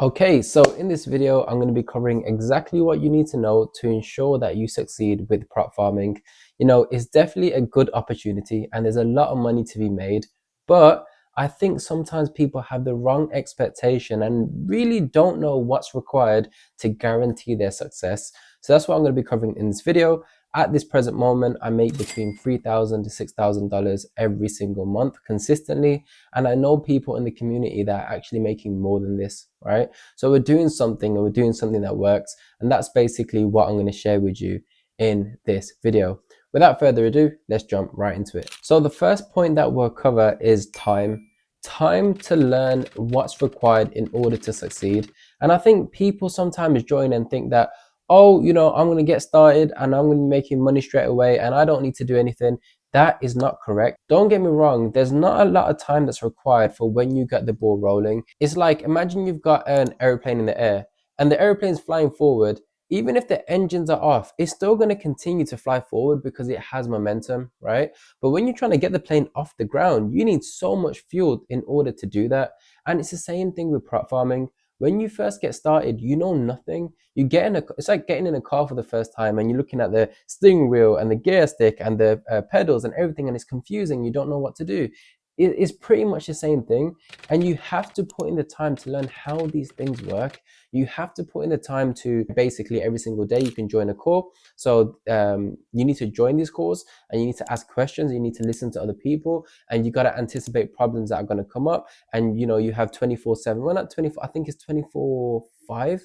Okay, so in this video, I'm going to be covering exactly what you need to know to ensure that you succeed with prop farming. It's definitely a good opportunity and there's a lot of money to be made, but I think sometimes people have the wrong expectation and really don't know what's required to guarantee their success. So that's what I'm going to be covering in this video. At this present moment, I make between $3,000 to $6,000 every single month consistently. And I know people in the community that are actually making more than this, right? So we're doing something and we're doing something that works. And that's basically what I'm going to share with you in this video. Without further ado, let's jump right into it. So the first point that we'll cover is time. Time to learn what's required in order to succeed. And I think people sometimes join and think that, oh, I'm going to get started and I'm going to be making money straight away and I don't need to do anything. That is not correct. Don't get me wrong, there's not a lot of time that's required for when you get the ball rolling. It's like, imagine you've got an airplane in the air and the airplane's flying forward. Even if the engines are off, it's still going to continue to fly forward because it has momentum, right? But when you're trying to get the plane off the ground, you need so much fuel in order to do that. And it's the same thing with prop farming. When you first get started, you know nothing. It's like getting in a car for the first time and you're looking at the steering wheel and the gear stick and the pedals and everything, and it's confusing. You don't know what to do. It is pretty much the same thing, and you have to put in the time to learn how these things work. You have to put in the time to basically every single day you can join a call. So you need to join these calls and you need to ask questions. You need to listen to other people, and you got to anticipate problems that are going to come up. And you have 24/7. Well, not 24. I think it's 24/5,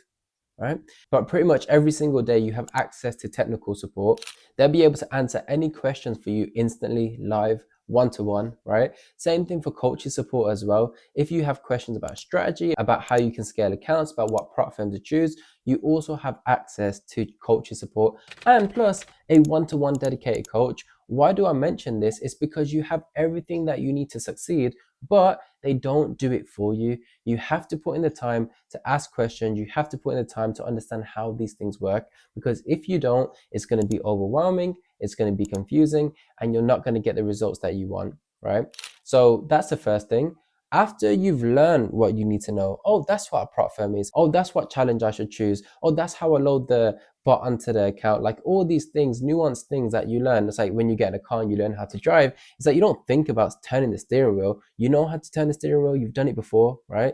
right? But pretty much every single day you have access to technical support. They'll be able to answer any questions for you instantly, live, one-to-one, right? Same thing for coaching support as well. If you have questions about strategy, about how you can scale accounts, about what platform to choose, you also have access to coaching support and plus a one-to-one dedicated coach. Why do I mention this? It's because you have everything that you need to succeed, but they don't do it for you. You have to put in the time to ask questions. You have to put in the time to understand how these things work, because if you don't, it's going to be overwhelming, it's going to be confusing, and you're not going to get the results that you want, right? So that's the first thing. After you've learned what you need to know, oh, that's what a prop firm is. Oh, that's what challenge I should choose. Oh, that's how I load the bot onto the account. Like all these things, nuanced things that you learn. It's like when you get in a car and you learn how to drive, it's like you don't think about turning the steering wheel. You know how to turn the steering wheel. You've done it before, right?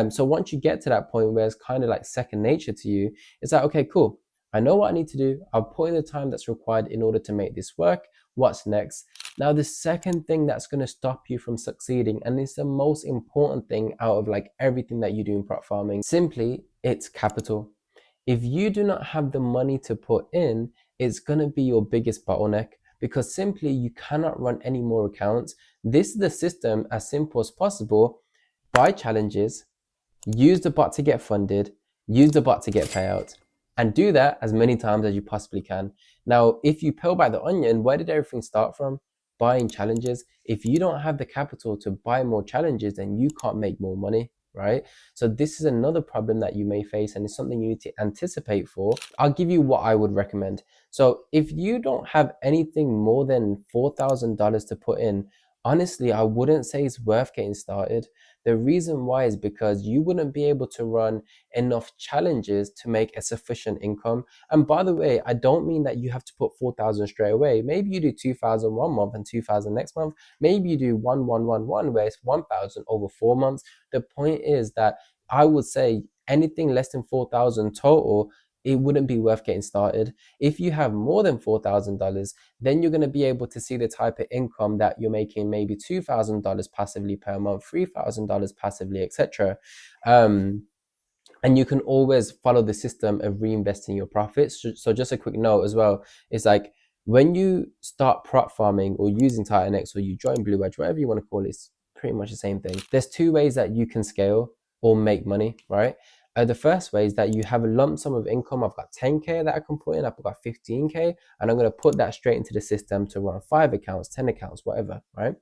So once you get to that point where it's kind of like second nature to you, it's like, okay, cool. I know what I need to do. I'll put in the time that's required in order to make this work. What's next? Now, the second thing that's going to stop you from succeeding, and it's the most important thing out of like everything that you do in prop farming, simply it's capital. If you do not have the money to put in, it's going to be your biggest bottleneck, because simply you cannot run any more accounts. This is the system, as simple as possible. Buy challenges, use the bot to get funded, use the bot to get payouts, and do that as many times as you possibly can. Now, if you peel back the onion, where did everything start from? Buying challenges. If you don't have the capital to buy more challenges, then you can't make more money, right? So this is another problem that you may face, and it's something you need to anticipate for. I'll give you what I would recommend. So if you don't have anything more than $4,000 to put in, honestly, I wouldn't say it's worth getting started. The reason why is because you wouldn't be able to run enough challenges to make a sufficient income. And by the way, I don't mean that you have to put 4,000 straight away. Maybe you do 2,000 one month and 2,000 next month. Maybe you do 1,111 where it's 1,000 over 4 months. The point is that I would say anything less than 4,000 total, it wouldn't be worth getting started. If you have more than $4,000, then you're going to be able to see the type of income that you're making, maybe $2,000 passively per month, $3,000 passively, etc. And you can always follow the system of reinvesting your profits. So just a quick note as well, is like when you start prop farming or using Titan X, or you join Blue Edge, whatever you want to call it, it's pretty much the same thing. There's two ways that you can scale or make money, right? The first way is that you have a lump sum of income. I've got 10K that I can put in. I've got 15K, and I'm going to put that straight into the system to run 5 accounts, 10 accounts, whatever, right?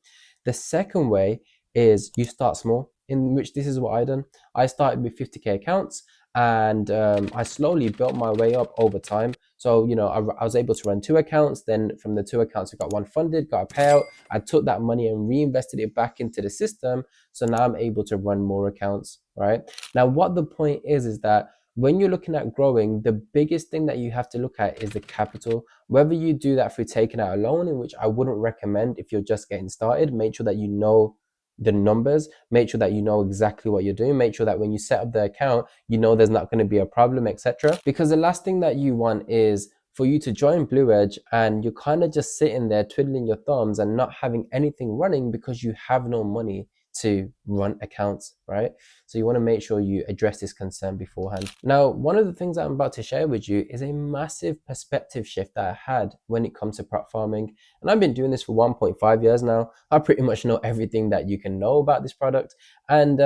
The second way is you start small, in which this is what I done. I started with 50K accounts, and I slowly built my way up over time. So, I was able to run 2 accounts. Then from the 2 accounts, I got one funded, got a payout. I took that money and reinvested it back into the system. So now I'm able to run more accounts, right? Now, what the point is that when you're looking at growing, the biggest thing that you have to look at is the capital. Whether you do that through taking out a loan, in which I wouldn't recommend if you're just getting started, make sure that you know the numbers, make sure that you know exactly what you're doing, make sure that when you set up the account, you know there's not going to be a problem, etc. Because the last thing that you want is for you to join Blue Edge and you're kind of just sitting there twiddling your thumbs and not having anything running because you have no money to run accounts, right? So you want to make sure you address this concern beforehand. Now, one of the things that I'm about to share with you is a massive perspective shift that I had when it comes to prop farming. And I've been doing this for 1.5 years now. I pretty much know everything that you can know about this product. And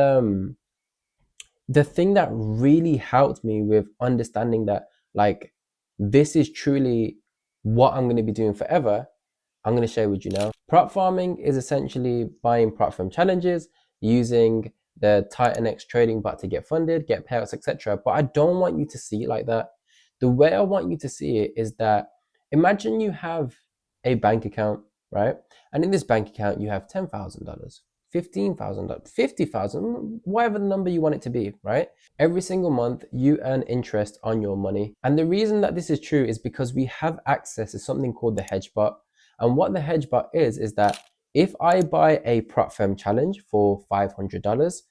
the thing that really helped me with understanding that, like, this is truly what I'm going to be doing forever, I'm going to share with you now. Prop farming is essentially buying prop firm challenges using the Titan X trading bot to get funded, get payouts, etc. But I don't want you to see it like that. The way I want you to see it is that imagine you have a bank account, right? And in this bank account, you have $10,000, $15,000, $50,000, whatever the number you want it to be, right? Every single month, you earn interest on your money. And the reason that this is true is because we have access to something called the hedge bot. And what the hedge bot is that if I buy a prop firm challenge for $500,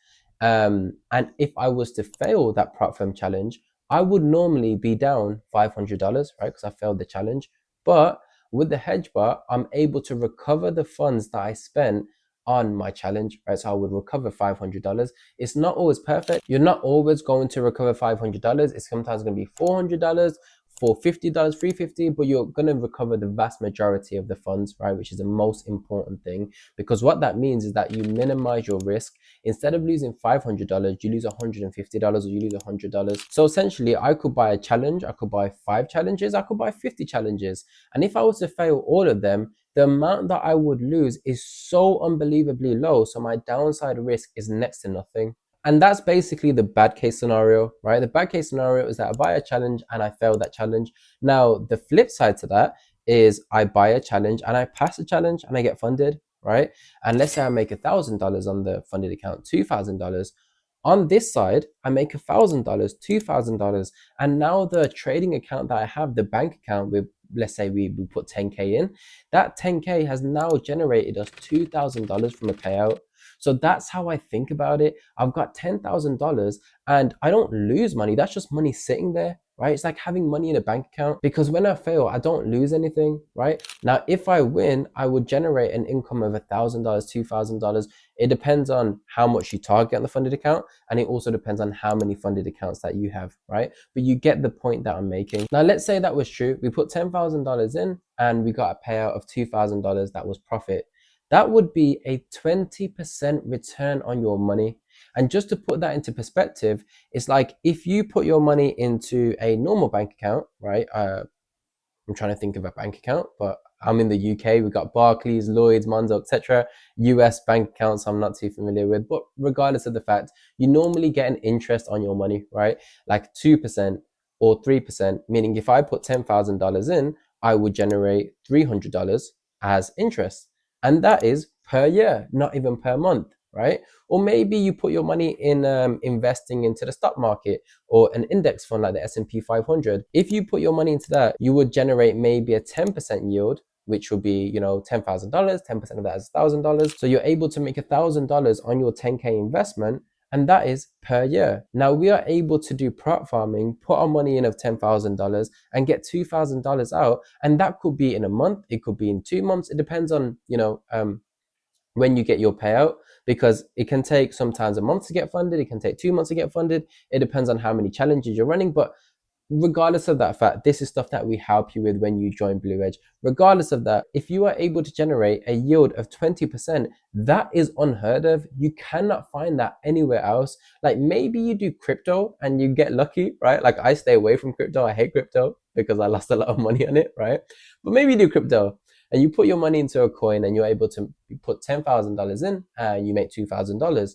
and if I was to fail that prop firm challenge, I would normally be down $500, right? Because I failed the challenge. But with the hedge bot, I'm able to recover the funds that I spent on my challenge, right? So I would recover $500. It's not always perfect. You're not always going to recover $500. It's sometimes going to be $400, for $50, $350, but you're going to recover the vast majority of the funds, right? Which is the most important thing, because what that means is that you minimize your risk. Instead of losing $500, you lose $150 or you lose $100. So essentially, I could buy a challenge, I could buy 5 challenges, I could buy 50 challenges. And if I was to fail all of them, the amount that I would lose is so unbelievably low. So my downside risk is next to nothing. And that's basically the bad case scenario, right? The bad case scenario is that I buy a challenge and I fail that challenge. Now, the flip side to that is I buy a challenge and I pass the challenge and I get funded, right? And let's say I make $1,000 on the funded account, $2,000. On this side, I make $1,000, $2,000. And now the trading account that I have, the bank account with, let's say we put 10K in, that 10K has now generated us $2,000 from a payout. So that's how I think about it. I've got $10,000 and I don't lose money. That's just money sitting there, right? It's like having money in a bank account, because when I fail, I don't lose anything, right? Now, if I win, I would generate an income of $1,000, $2,000. It depends on how much you target on the funded account. And it also depends on how many funded accounts that you have, right? But you get the point that I'm making. Now, let's say that was true. We put $10,000 in and we got a payout of $2,000 that was profit. That would be a 20% return on your money. And just to put that into perspective, it's like if you put your money into a normal bank account, right? I'm trying to think of a bank account, but I'm in the UK. We've got Barclays, Lloyds, Monzo, etc. US bank accounts I'm not too familiar with, but regardless of the fact, you normally get an interest on your money, right? Like 2% or 3%, meaning if I put $10,000 in, I would generate $300 as interest. And that is per year, not even per month, right? Or maybe you put your money in investing into the stock market or an index fund like the S&P 500. If you put your money into that, you would generate maybe a 10% yield, which would be, $10,000. 10% of that is $1,000. So you're able to make $1,000 on your 10K investment, and that is per year. Now we are able to do prop farming, put our money in of $10,000 and get $2,000 out. And that could be in a month, it could be in 2 months. It depends on, when you get your payout, because it can take sometimes a month to get funded. It can take 2 months to get funded. It depends on how many challenges you're running. But regardless of that fact, this is stuff that we help you with when you join Blue Edge. Regardless of that, if you are able to generate a yield of 20%, that is unheard of. You cannot find that anywhere else. Like maybe you do crypto and you get lucky, right? Like I stay away from crypto. I hate crypto because I lost a lot of money on it, right? But maybe you do crypto and you put your money into a coin and you're able to put $10,000 in and you make $2,000.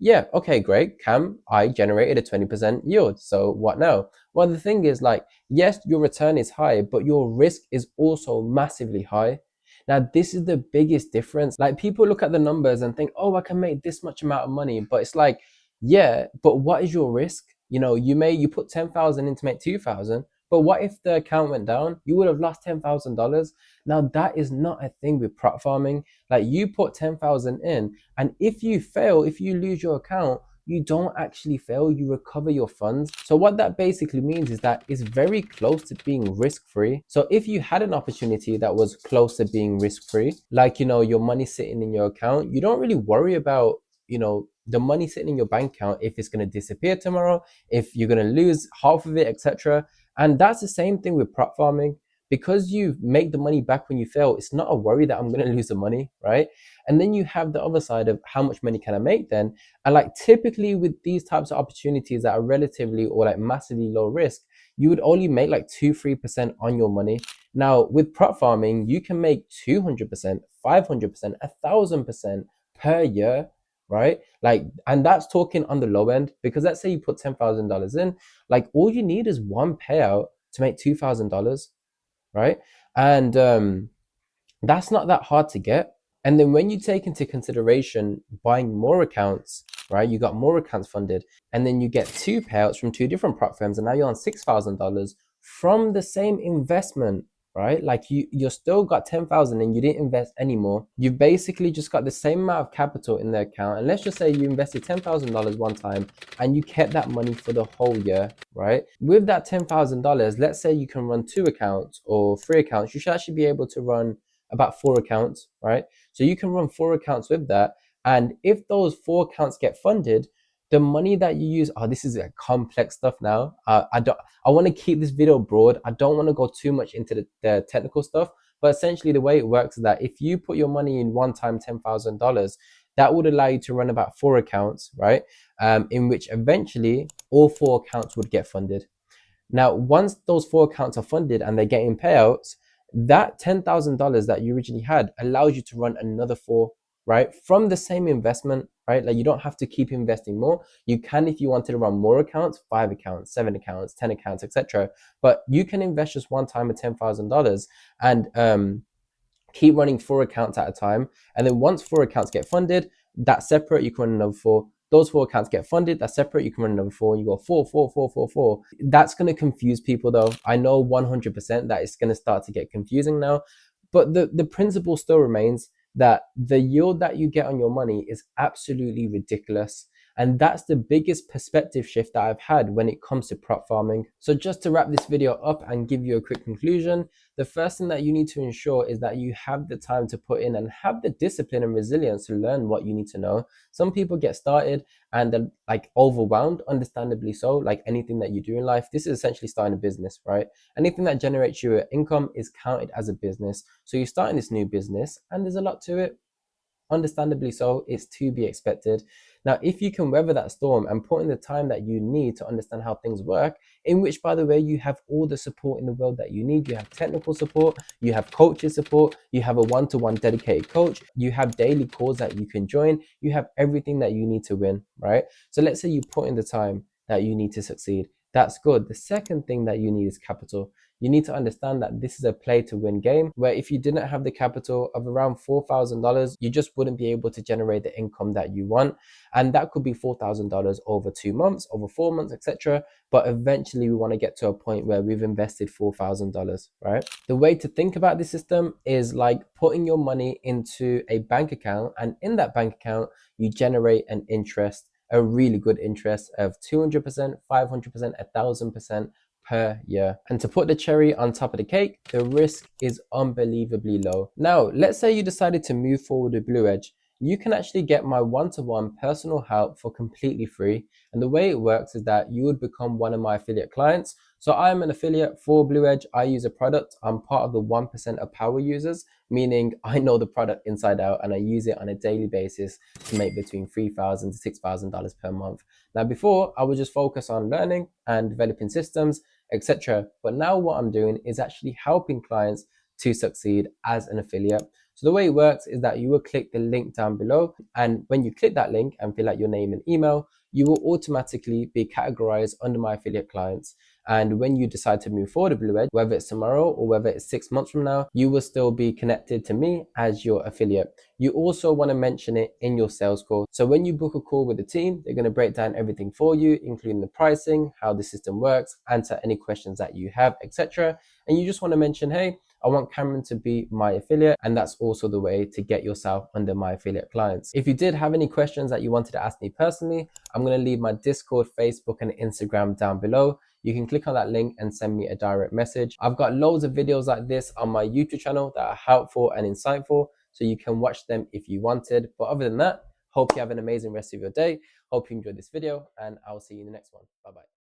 Yeah, okay, great. Cam, I generated a 20% yield. So what now? Well, the thing is, like, yes, your return is high, but your risk is also massively high. Now, this is the biggest difference. Like, people look at the numbers and think, oh, I can make this much amount of money. But it's like, Yeah, but what is your risk? You put 10,000 in to make 2,000, but what if the account went down? You would have lost $10,000. Now that is not a thing with prop farming. Like, you put 10,000 in, and if you fail, if you lose your account, you don't actually fail, you recover your funds. So what that basically means is that it's very close to being risk free. So if you had an opportunity that was close to being risk free, like, your money sitting in your account, you don't really worry about, the money sitting in your bank account, if it's going to disappear tomorrow, if you're going to lose half of it, etc. And that's the same thing with prop farming. Because you make the money back when you fail, it's not a worry that I'm going to lose the money, right? And then you have the other side of how much money can I make then. And like, typically with these types of opportunities that are relatively or like massively low risk, you would only make like 2-3% on your money. Now with prop farming, you can make 200%, 500%, 1,000% per year, right? Like, and that's talking on the low end, because let's say you put $10,000 in, like, all you need is one payout to make $2,000, right? And that's not that hard to get. And then when you take into consideration buying more accounts, right? You got more accounts funded, and then you get two payouts from two different prop firms, and now you're on $6,000 from the same investment, right? Like, you're still got 10,000 and you didn't invest anymore. You've basically just got the same amount of capital in the account. And let's just say you invested $10,000 one time and you kept that money for the whole year, right? With that $10,000, let's say you can run two accounts or three accounts. You should actually be able to run about four accounts, right? So you can run four accounts with that. And if those four accounts get funded, the money that you use, this is like complex stuff now. I want to keep this video broad. I don't want to go too much into the technical stuff, but essentially the way it works is that if you put your money in one time, $10,000, that would allow you to run about four accounts, right? In which eventually all four accounts would get funded. Now, once those four accounts are funded and they're getting payouts, that $10,000 that you originally had allows you to run another four, right? From the same investment, right? Like, you don't have to keep investing more. You can, if you wanted to run more accounts, 5 accounts, 7 accounts, 10 accounts, etc. But you can invest just one time at $10,000 and keep running four accounts at a time. And then once four accounts get funded, that's separate, you can run another four. Those four accounts get funded, that's separate, you can run another four. You go four, four, four, four, four. That's going to confuse people though. I know 100% that it's going to start to get confusing now. But the principle still remains that the yield that you get on your money is absolutely ridiculous. And that's the biggest perspective shift that I've had when it comes to prop farming. So just to wrap this video up and give you a quick conclusion, the first thing that you need to ensure is that you have the time to put in and have the discipline and resilience to learn what you need to know. Some people get started and they're like overwhelmed, understandably so, like anything that you do in life. This is essentially starting a business, right? Anything that generates you an income is counted as a business. So you're starting this new business and there's a lot to it. Understandably so, it's to be expected. Now, if you can weather that storm and put in the time that you need to understand how things work, in which, by the way, you have all the support in the world that you need. You have technical support, you have coaching support, you have a one-to-one dedicated coach, you have daily calls that you can join, you have everything that you need to win, right? So let's say you put in the time that you need to succeed. That's good. The second thing that you need is capital. You need to understand that this is a play to win game, where if you didn't have the capital of around $4,000, you just wouldn't be able to generate the income that you want. And that could be $4,000 over 2 months, over 4 months, etc. But eventually we want to get to a point where we've invested $4,000, right? The way to think about this system is like putting your money into a bank account, and in that bank account, you generate an interest, a really good interest of 200%, 500%, 1,000% per year. And to put the cherry on top of the cake, the risk is unbelievably low. Now, let's say you decided to move forward with Blue Edge. You can actually get my one-to-one personal help for completely free. And the way it works is that you would become one of my affiliate clients. So I'm an affiliate for Blue Edge. I use a product. I'm part of the 1% of power users, meaning I know the product inside out and I use it on a daily basis to make between $3,000 to $6,000 per month. Now, before, I would just focus on learning and developing systems, etc. But now what I'm doing is actually helping clients to succeed as an affiliate. So the way it works is that you will click the link down below, and when you click that link and fill out your name and email, you will automatically be categorized under my affiliate clients. And when you decide to move forward with Blue Edge, whether it's tomorrow or whether it's 6 months from now, you will still be connected to me as your affiliate. You also want to mention it in your sales call. So when you book a call with the team, they're going to break down everything for you, including the pricing, how the system works, answer any questions that you have, etc. And you just want to mention, hey, I want Cameron to be my affiliate, and that's also the way to get yourself under my affiliate clients. If you did have any questions that you wanted to ask me personally, I'm going to leave my Discord, Facebook, and Instagram down below. You can click on that link and send me a direct message. I've got loads of videos like this on my YouTube channel that are helpful and insightful, so you can watch them if you wanted. But other than that, hope you have an amazing rest of your day. Hope you enjoyed this video, and I'll see you in the next one. Bye-bye.